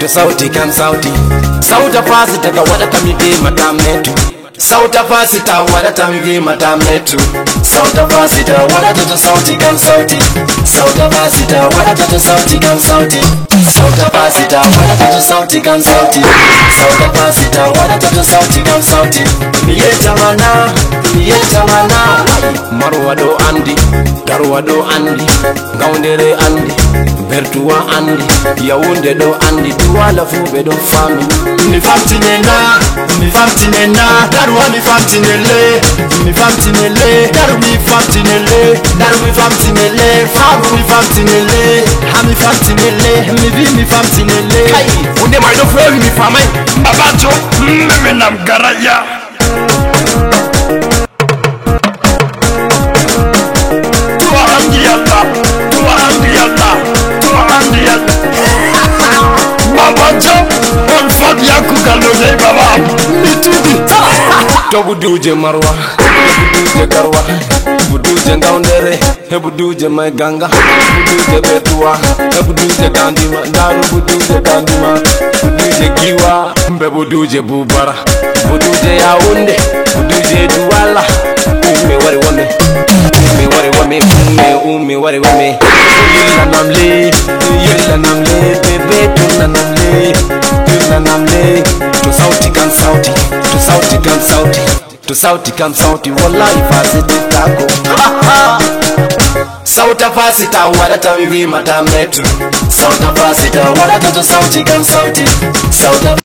to sauti kan sauti. Sauta fasi daga wada tamige matametu. Sauta fasi ta wada tamige matametu. Sauta fasi ta wada to sauti kan sauti. Sauta fasi ta wada to sauti kan sauti. Sauta fasi ta wada to sauti kan sauti. Sauta fasi ta wada to sauti kan sauti. Miye jamana Marwa do andi, Darwa do andi, Gaundere andi, Bertuwa andi, Yaounde do andi, Douala Fube do fami. Mi famtinena, Darwa mi famtinele, Daru mi famtinele, Fabu mi famtinele, Hami famtinele, mi famtinele. Kai, unde mai do fwe mi famai, Babajo, Menam Garaya. Buduje Marwa, buduje Garwa, buduje Gaundere, buduje mai Ganga, buduje Bertuwa, buduje Gandima, Daru buduje Gandima, buduje Giwa, buduje Bubara, buduje Yaounde, buduje Douala. Ume wari wame, ume wari wame. Yella namle, bebe tunna namle. To sauti kan sauti, to sauti kan sauti, to sauti kan sauti. Wallahi fasi tako. Sauta fasi ta wada tamige matametu. Sauta fasi ta wada to sauti kan sauti. Sauta